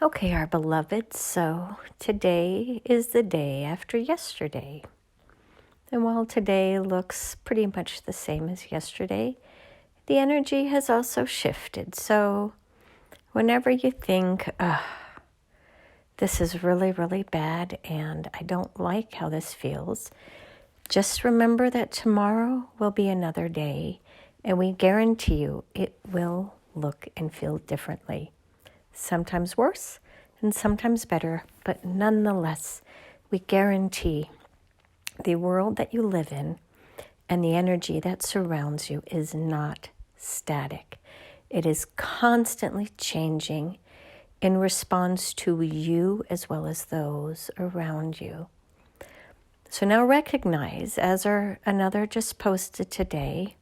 Okay, our beloved, so today is the day after yesterday. And while today looks pretty much the same as yesterday, the energy has also shifted. So whenever you think, this is really, really bad and I don't like how this feels, just remember that tomorrow will be another day and we guarantee you it will look and feel differently. Sometimes worse and sometimes better, but nonetheless, we guarantee the world that you live in and the energy that surrounds you is not static. It is constantly changing in response to you as well as those around you. So now recognize, as another just posted today,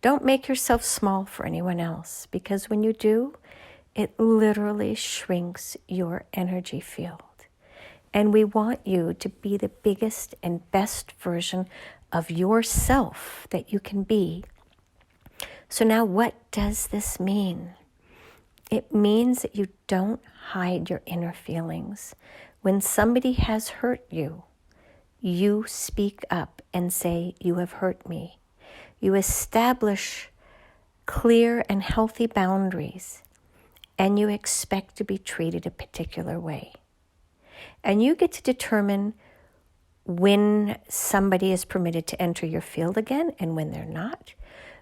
don't make yourself small for anyone else, because when you do, it literally shrinks your energy field. And we want you to be the biggest and best version of yourself that you can be. So now what does this mean? It means that you don't hide your inner feelings. When somebody has hurt you, you speak up and say, "You have hurt me." You establish clear and healthy boundaries, and you expect to be treated a particular way. And you get to determine when somebody is permitted to enter your field again and when they're not.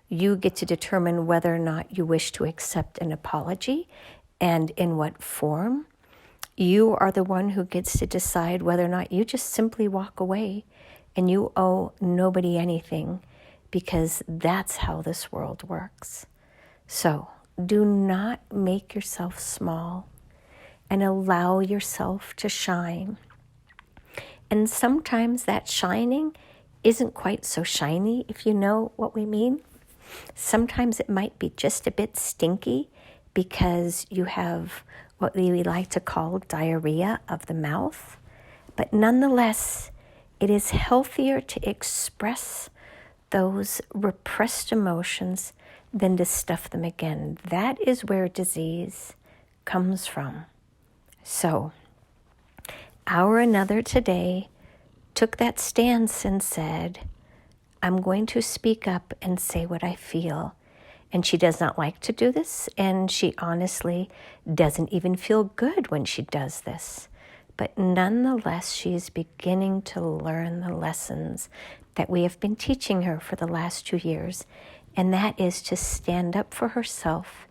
You get to determine whether or not you wish to accept an apology and in what form. You are the one who gets to decide whether or not you just simply walk away and you owe nobody anything, because that's how this world works. So do not make yourself small and allow yourself to shine. And sometimes that shining isn't quite so shiny, if you know what we mean. Sometimes it might be just a bit stinky because you have what we like to call diarrhea of the mouth. But nonetheless, it is healthier to express those repressed emotions than to stuff them again. That is where disease comes from. So, our another today took that stance and said, I'm going to speak up and say what I feel. And she does not like to do this, and she honestly doesn't even feel good when she does this. But nonetheless, she is beginning to learn the lessons that we have been teaching her for the last 2 years, and that is to stand up for herself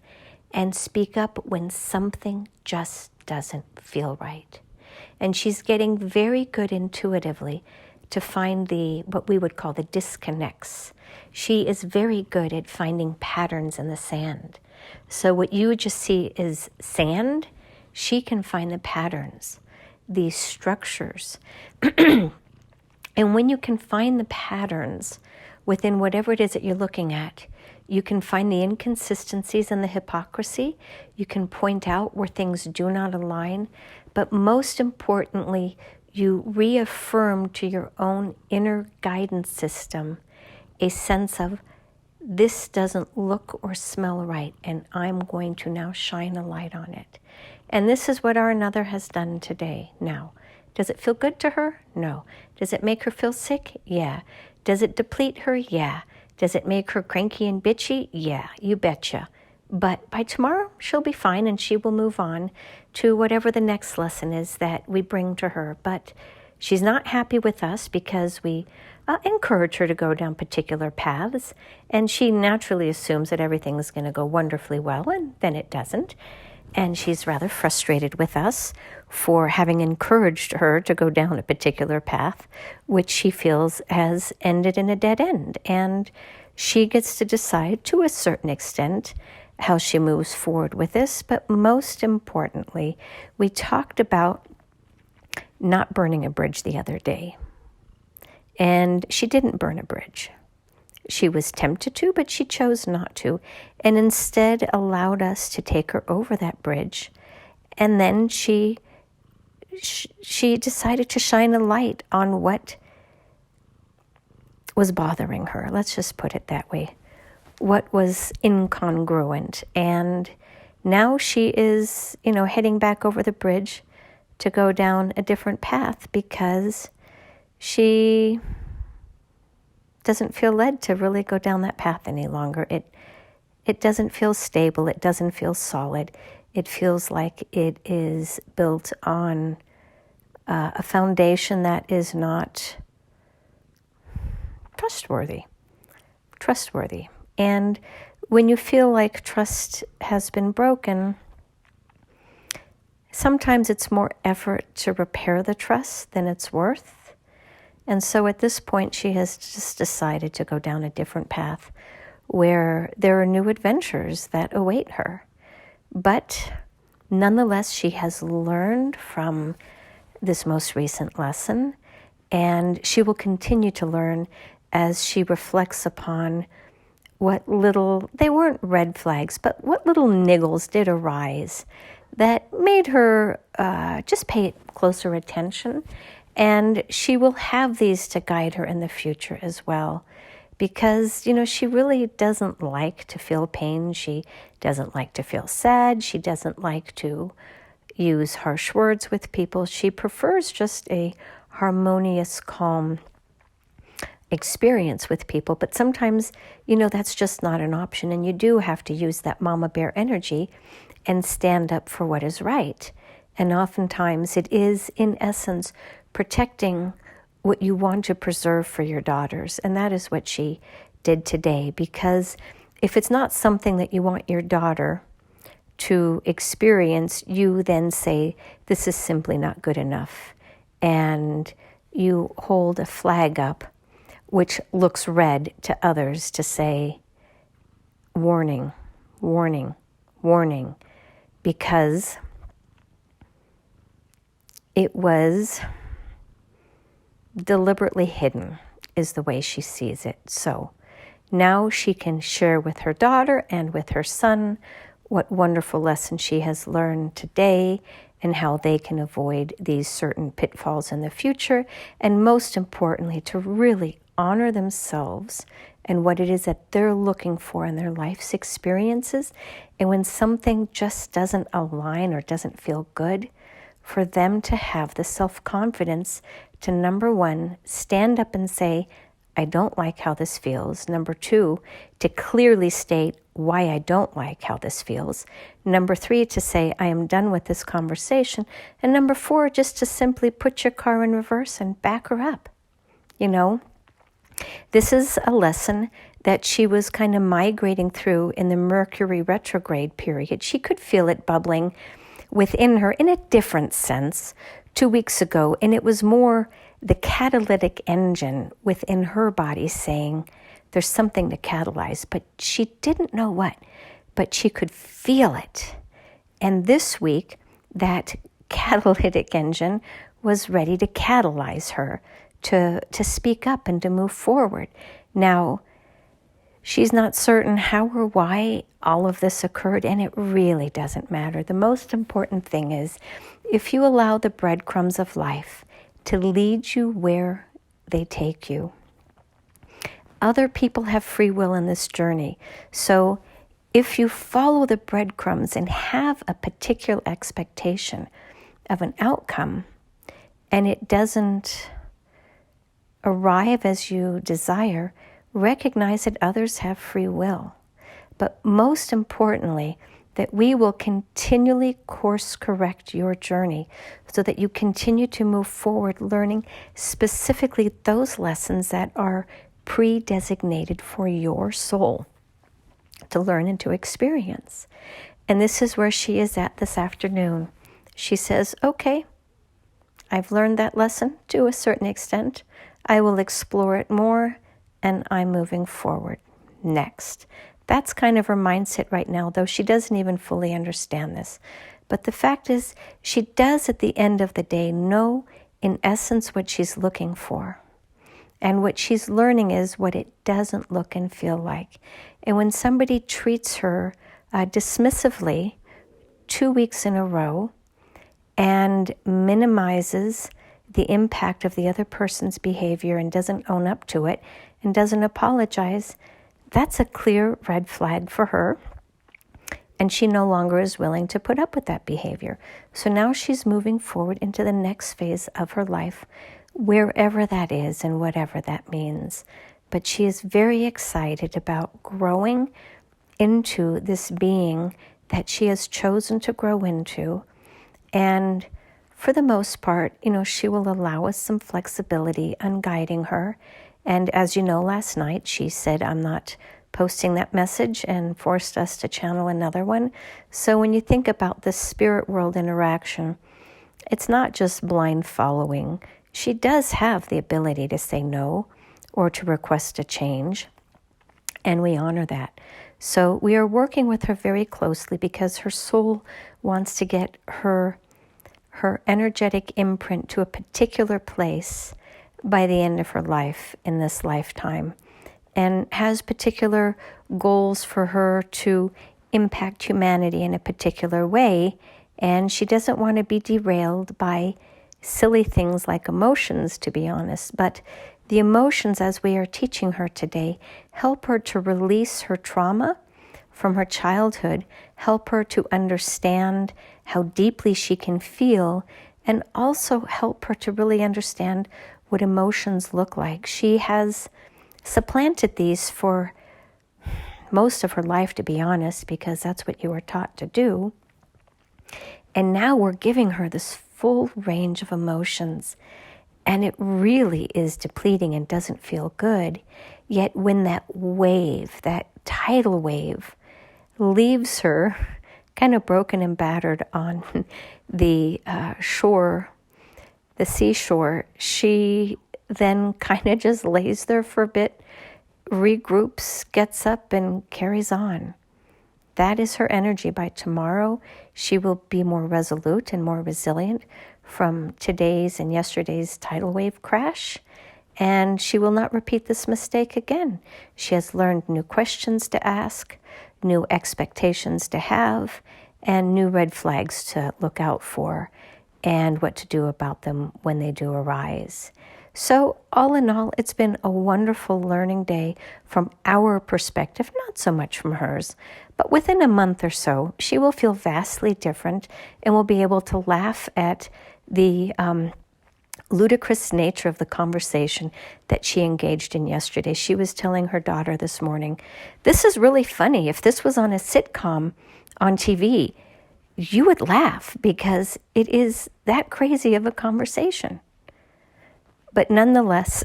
and speak up when something just doesn't feel right. And she's getting very good intuitively to find what we would call the disconnects. She is very good at finding patterns in the sand. So what you just see is sand, she can find the patterns, these structures. And when you can find the patterns within whatever it is that you're looking at, you can find the inconsistencies and the hypocrisy. You can point out where things do not align. But most importantly, you reaffirm to your own inner guidance system a sense of, this doesn't look or smell right, and I'm going to now shine a light on it. And this is what our another has done today. Now, does it feel good to her? No. Does it make her feel sick? Yeah. Does it deplete her? Yeah. Does it make her cranky and bitchy? Yeah, you betcha. But by tomorrow, she'll be fine and she will move on to whatever the next lesson is that we bring to her. But she's not happy with us because we encourage her to go down particular paths. And she naturally assumes that everything is going to go wonderfully well, and then it doesn't. And she's rather frustrated with us for having encouraged her to go down a particular path, which she feels has ended in a dead end. And she gets to decide, to a certain extent, how she moves forward with this. But most importantly, we talked about not burning a bridge the other day. And she didn't burn a bridge. She was tempted to, but she chose not to, and instead allowed us to take her over that bridge. And then she decided to shine a light on what was bothering her. Let's just put it that way. What was incongruent. And Now she is, heading back over the bridge to go down a different path because she doesn't feel led to really go down that path any longer. It doesn't feel stable. It doesn't feel solid. It feels like it is built on a foundation that is not trustworthy. And when you feel like trust has been broken, sometimes it's more effort to repair the trust than it's worth. And so at this point, she has just decided to go down a different path where there are new adventures that await her. But nonetheless, she has learned from this most recent lesson, and she will continue to learn as she reflects upon what little, they weren't red flags, but what little niggles did arise that made her just pay closer attention. And she will have these to guide her in the future as well. Because, she really doesn't like to feel pain. She doesn't like to feel sad. She doesn't like to use harsh words with people. She prefers just a harmonious, calm experience with people. But sometimes, that's just not an option. And you do have to use that mama bear energy and stand up for what is right. And oftentimes it is, in essence, protecting what you want to preserve for your daughters. And that is what she did today. Because if it's not something that you want your daughter to experience, you then say, this is simply not good enough. And you hold a flag up, which looks red to others, to say, warning, warning, warning. Because it was deliberately hidden, is the way she sees it. So now she can share with her daughter and with her son what wonderful lessons she has learned today and how they can avoid these certain pitfalls in the future. And most importantly, to really honor themselves and what it is that they're looking for in their life's experiences. And when something just doesn't align or doesn't feel good, for them to have the self-confidence to, number one, stand up and say, I don't like how this feels. Number two, to clearly state why I don't like how this feels. Number three, to say, I am done with this conversation. And number four, just to simply put your car in reverse and back her up. This is a lesson that she was kind of migrating through in the Mercury retrograde period. She could feel it bubbling within her in a different sense 2 weeks ago, and it was more the catalytic engine within her body saying there's something to catalyze, but she didn't know what, but she could feel it. And this week, that catalytic engine was ready to catalyze her to speak up and to move forward. Now, she's not certain how or why all of this occurred, and it really doesn't matter. The most important thing is if you allow the breadcrumbs of life to lead you where they take you. Other people have free will in this journey. So if you follow the breadcrumbs and have a particular expectation of an outcome, and it doesn't arrive as you desire, recognize that others have free will. But most importantly, that we will continually course correct your journey so that you continue to move forward, learning specifically those lessons that are pre-designated for your soul to learn and to experience. And this is where she is at this afternoon. She says, okay, I've learned that lesson to a certain extent. I will explore it more, and I'm moving forward next. That's kind of her mindset right now, though she doesn't even fully understand this. But the fact is, she does at the end of the day know, in essence, what she's looking for. And what she's learning is what it doesn't look and feel like. And when somebody treats her dismissively 2 weeks in a row and minimizes the impact of the other person's behavior and doesn't own up to it and doesn't apologize, that's a clear red flag for her. And she no longer is willing to put up with that behavior. So now she's moving forward into the next phase of her life, wherever that is and whatever that means. But she is very excited about growing into this being that she has chosen to grow into. And for the most part, she will allow us some flexibility on guiding her. And as you know, last night she said, I'm not posting that message, and forced us to channel another one. So when you think about the spirit world interaction, it's not just blind following. She does have the ability to say no or to request a change, and we honor that. So we are working with her very closely because her soul wants to get her energetic imprint to a particular place by the end of her life in this lifetime, and has particular goals for her to impact humanity in a particular way. And she doesn't want to be derailed by silly things like emotions, to be honest. But the emotions, as we are teaching her today, help her to release her trauma from her childhood, help her to understand how deeply she can feel, and also help her to really understand what emotions look like. She has supplanted these for most of her life, to be honest, because that's what you were taught to do. And now we're giving her this full range of emotions, and it really is depleting and doesn't feel good. Yet when that wave, that tidal wave, leaves her kind of broken and battered on the shore, the seashore, she then kind of just lays there for a bit, regroups, gets up, and carries on. That is her energy. By tomorrow, she will be more resolute and more resilient from today's and yesterday's tidal wave crash, and she will not repeat this mistake again. She has learned new questions to ask, new expectations to have, and new red flags to look out for, and what to do about them when they do arise. So all in all, it's been a wonderful learning day from our perspective, not so much from hers. But within a month or so, she will feel vastly different and will be able to laugh at the ludicrous nature of the conversation that she engaged in yesterday. She was telling her daughter this morning, this is really funny. If this was on a sitcom on TV, you would laugh because it is that crazy of a conversation. But nonetheless,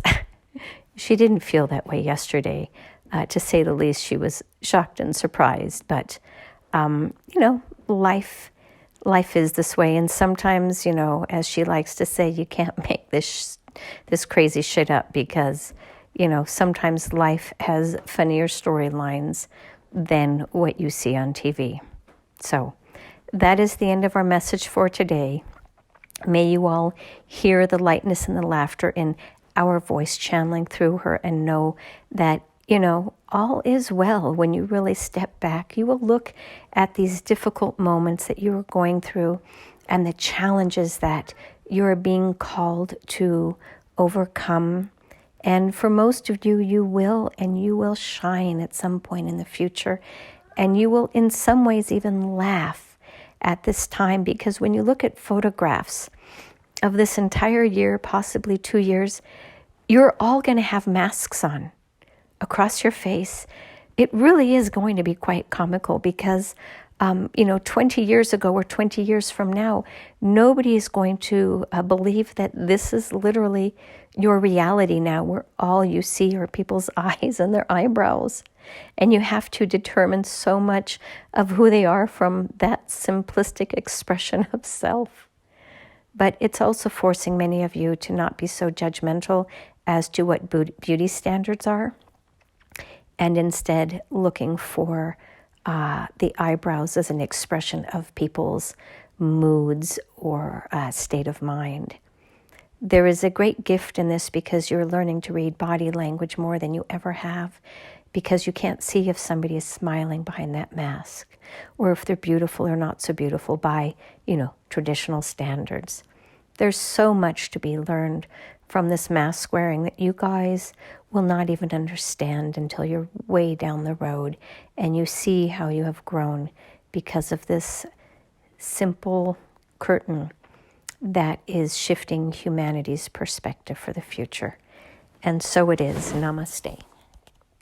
she didn't feel that way yesterday. To say the least, she was shocked and surprised. But, life is this way. And sometimes, as she likes to say, you can't make this crazy shit up because, sometimes life has funnier storylines than what you see on TV. So that is the end of our message for today. May you all hear the lightness and the laughter in our voice channeling through her, and know that, all is well when you really step back. You will look at these difficult moments that you are going through and the challenges that you are being called to overcome. And for most of you, you will shine at some point in the future. And you will in some ways even laugh at this time, because when you look at photographs of this entire year, possibly 2 years, you're all going to have masks on across your face. It really is going to be quite comical because, 20 years ago or 20 years from now, nobody is going to believe that this is literally your reality now, where all you see are people's eyes and their eyebrows. And you have to determine so much of who they are from that simplistic expression of self. But it's also forcing many of you to not be so judgmental as to what beauty standards are, and instead looking for the eyebrows as an expression of people's moods or state of mind. There is a great gift in this because you're learning to read body language more than you ever have, because you can't see if somebody is smiling behind that mask or if they're beautiful or not so beautiful by, traditional standards. There's so much to be learned from this mask wearing that you guys will not even understand until you're way down the road and you see how you have grown because of this simple curtain that is shifting humanity's perspective for the future. And so it is. Namaste.